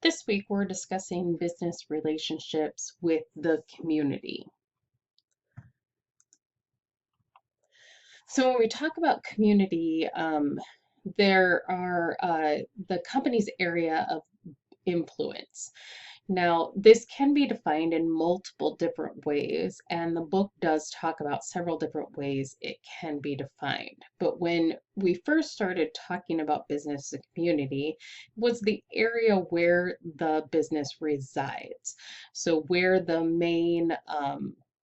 This week, we're discussing business relationships with the community. So, when we talk about community, there are the company's area of influence. Now, this can be defined in multiple different ways, and the book does talk about several different ways it can be defined. But when we first started talking about business and community, it was the area where the business resides. So, where the main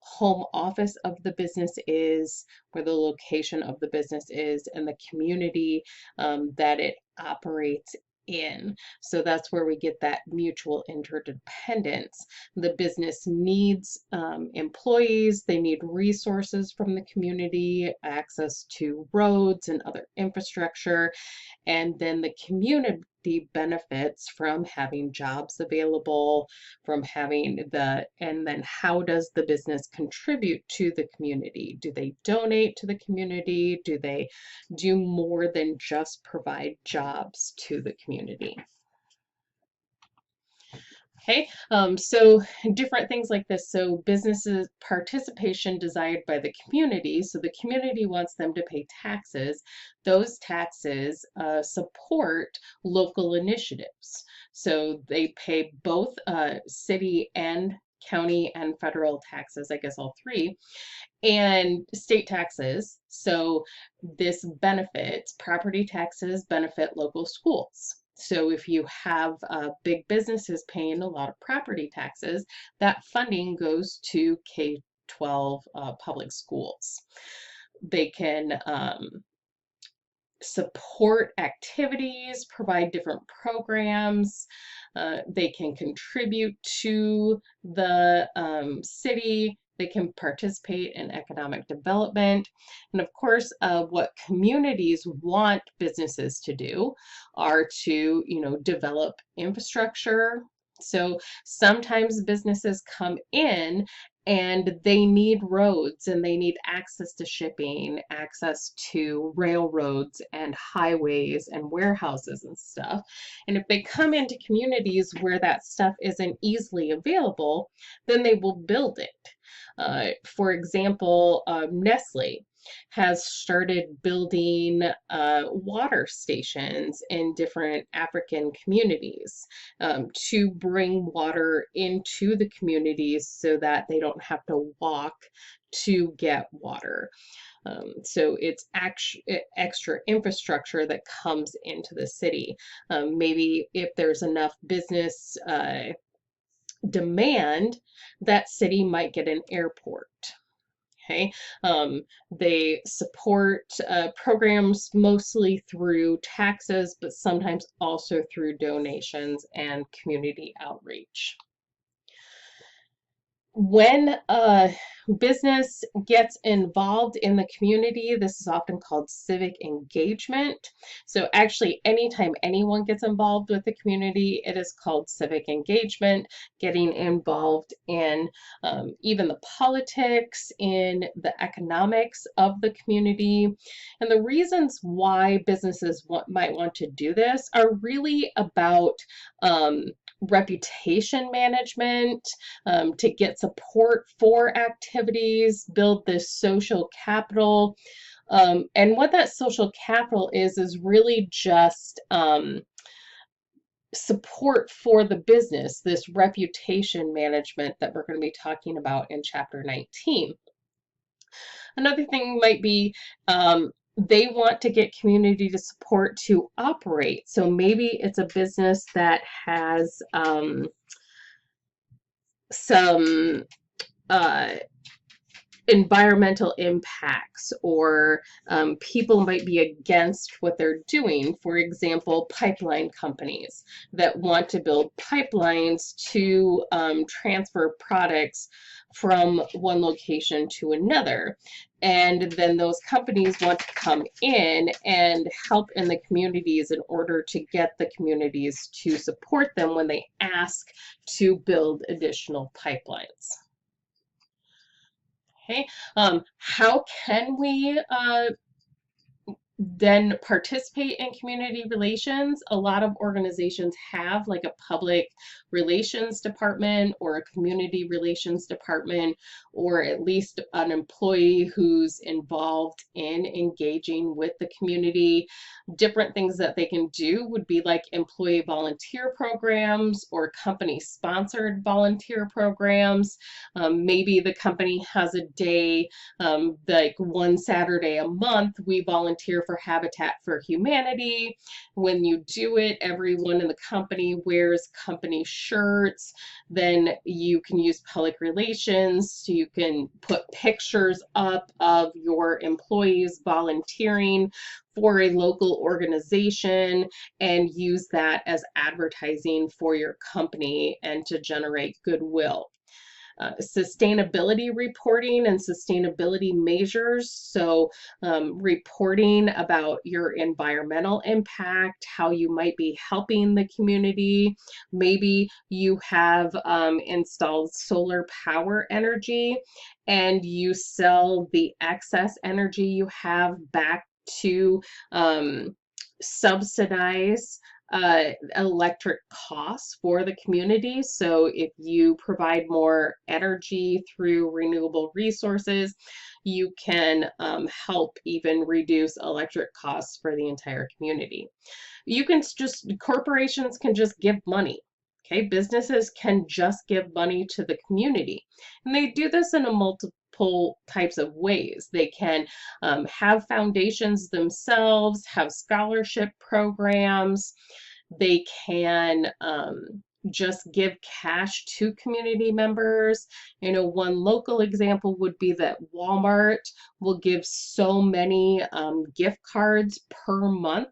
home office of the business is, where the location of the business is, and the community that it operates in. So that's where we get that mutual interdependence. The business needs employees, they need resources from the community, access to roads and other infrastructure, and then the community benefits from having jobs available, from having and then how does the business contribute to the community? Do they donate to the community? Do they do more than just provide jobs to the community? Okay, so different things like this. So businesses participation desired by the community. So the community wants them to pay taxes. Those taxes support local initiatives. So they pay both city and county and federal taxes, I guess all three, and state taxes. So this benefits, property taxes benefit local schools. So if you have big businesses paying a lot of property taxes, that funding goes to K-12 public schools. They can support activities, provide different programs. They can contribute to the city. They can participate in economic development. And of course, what communities want businesses to do are to, develop infrastructure. So sometimes businesses come in and they need roads and they need access to shipping, access to railroads and highways and warehouses and stuff. And if they come into communities where that stuff isn't easily available, then they will build it. For example, Nestle has started building water stations in different African communities to bring water into the communities so that they don't have to walk to get water. So it's extra infrastructure that comes into the city. Maybe if there's enough business demand, that city might get an airport. Okay, they support programs mostly through taxes, but sometimes also through donations and community outreach. When a business gets involved in the community, this is often called civic engagement. So actually, anytime anyone gets involved with the community, it is called civic engagement, getting involved in even the politics, in the economics of the community. And the reasons why businesses might want to do this are really about reputation management, to get support for activities, build this social capital. And what that social capital is really just support for the business, this reputation management that we're going to be talking about in chapter 19. Another thing might be they want to get community to support to operate. So maybe it's a business that has some environmental impacts, or people might be against what they're doing. For example, pipeline companies that want to build pipelines to transfer products from one location to another. And then those companies want to come in and help in the communities in order to get the communities to support them when they ask to build additional pipelines. Okay, how can we then participate in community relations. A lot of organizations have like a public relations department or a community relations department, or at least an employee who's involved in engaging with the community. Different things that they can do would be like employee volunteer programs or company sponsored volunteer programs. Maybe the company has a day, like one Saturday a month, we volunteer for Habitat for Humanity. When you do it, everyone in the company wears company shirts. Then you can use public relations. So you can put pictures up of your employees volunteering for a local organization and use that as advertising for your company and to generate goodwill. Sustainability reporting and sustainability measures. So, reporting about your environmental impact, how you might be helping the community. Maybe you have installed solar power energy and you sell the excess energy you have back to subsidize electric costs for the community. So if you provide more energy through renewable resources, you can help even reduce electric costs for the entire community. You can just, corporations can just give money. Okay, businesses can just give money to the community. And they do this in a multiple types of ways. They can have foundations themselves, have scholarship programs. They can just give cash to community members. You know, one local example would be that Walmart will give so many gift cards per month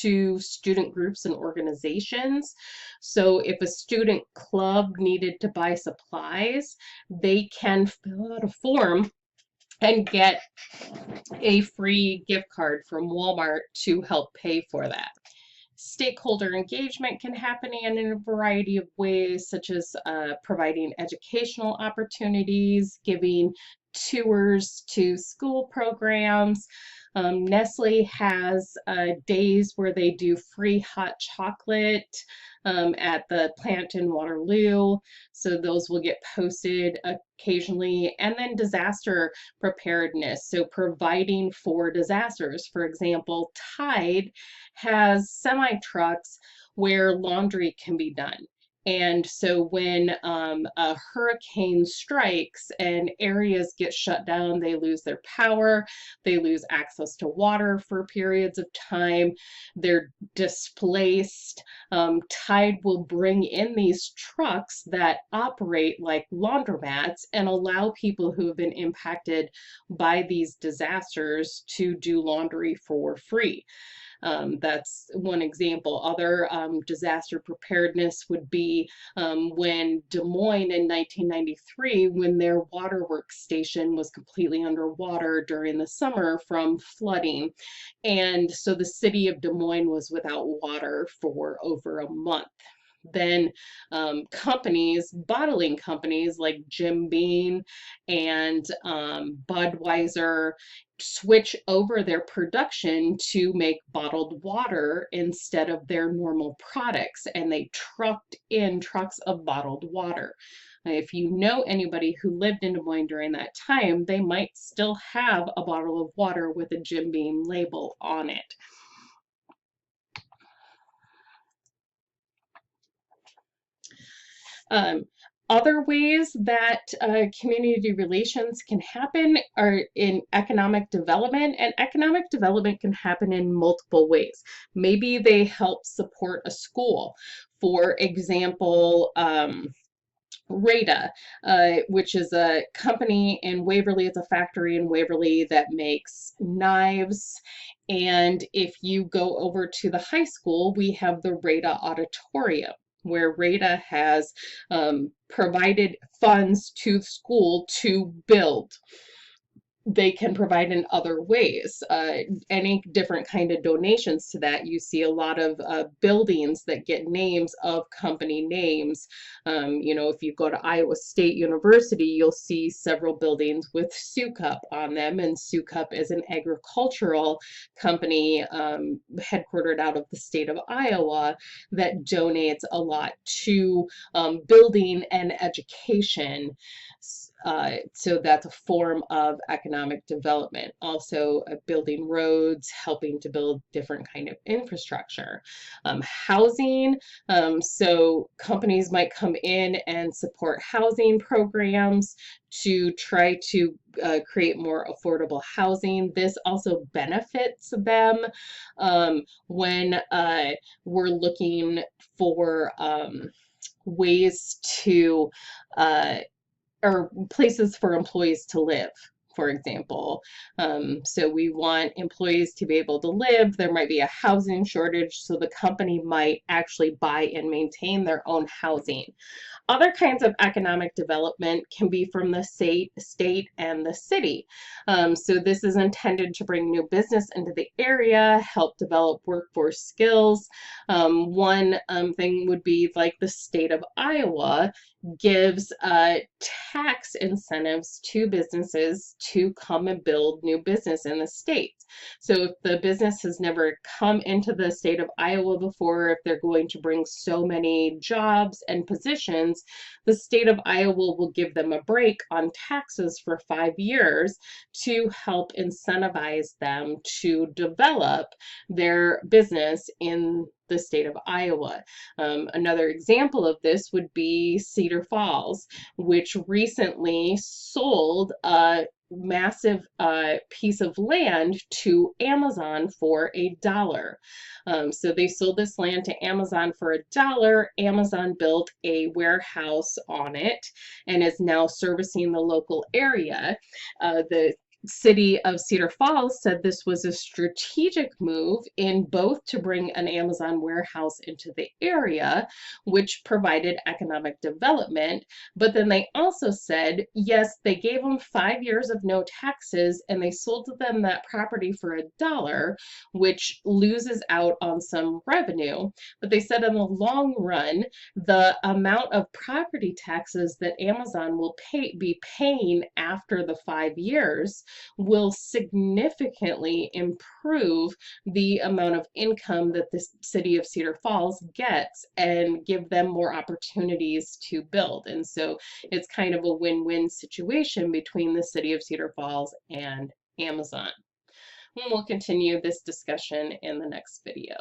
to student groups and organizations. So if a student club needed to buy supplies, they can fill out a form and get a free gift card from Walmart to help pay for that. Stakeholder engagement can happen in a variety of ways, such as providing educational opportunities, giving tours to school programs. Nestle has days where they do free hot chocolate at the plant in Waterloo. So those will get posted occasionally. And then disaster preparedness. So providing for disasters. For example, Tide has semi trucks where laundry can be done. And so when a hurricane strikes and areas get shut down, they lose their power, they lose access to water for periods of time, they're displaced. Tide will bring in these trucks that operate like laundromats and allow people who have been impacted by these disasters to do laundry for free. That's one example. Other disaster preparedness would be when Des Moines in 1993, when their waterworks station was completely underwater during the summer from flooding. And so the city of Des Moines was without water for over a month. Then companies, bottling companies like Jim Beam and Budweiser switch over their production to make bottled water instead of their normal products, and they trucked in trucks of bottled water. If you know anybody who lived in Des Moines during that time, they might still have a bottle of water with a Jim Beam label on it. Um, Other ways that community relations can happen are in economic development, and economic development can happen in multiple ways. Maybe they help support a school. For example, Rada, which is a company in Waverly. It's a factory in Waverly that makes knives. And if you go over to the high school, we have the Rada Auditorium, where Rada has provided funds to the school to build. they can provide in other ways. Any different kind of donations to that. You see a lot of buildings that get names of company names. If you go to Iowa State University, you'll see several buildings with Sukup on them, and Sukup is an agricultural company headquartered out of the state of Iowa that donates a lot to building and education. So that's a form of economic development. Also, building roads, helping to build different kind of infrastructure. Housing, so companies might come in and support housing programs to try to create more affordable housing. This also benefits them when we're looking for ways to or places for employees to live, for example. So we want employees to be able to live. There might be a housing shortage, so the company might actually buy and maintain their own housing. Other kinds of economic development can be from the state and the city. So this is intended to bring new business into the area, help develop workforce skills. One thing would be like the state of Iowa gives tax incentives to businesses to come and build new business in the state. So if the business has never come into the state of Iowa before, if they're going to bring so many jobs and positions, the state of Iowa will give them a break on taxes for 5 years to help incentivize them to develop their business in the state of Iowa. Another example of this would be Cedar Falls, which recently sold a massive piece of land to Amazon for $1. So they sold this land to Amazon for $1. Amazon built a warehouse on it and is now servicing the local area. The city of Cedar Falls said this was a strategic move in both to bring an Amazon warehouse into the area, which provided economic development, but then they also said, yes, they gave them 5 years of no taxes and they sold them that property for $1, which loses out on some revenue. But they said in the long run, the amount of property taxes that Amazon will be paying after the 5 years will significantly improve the amount of income that the city of Cedar Falls gets and give them more opportunities to build. And so it's kind of a win-win situation between the city of Cedar Falls and Amazon. And we'll continue this discussion in the next video.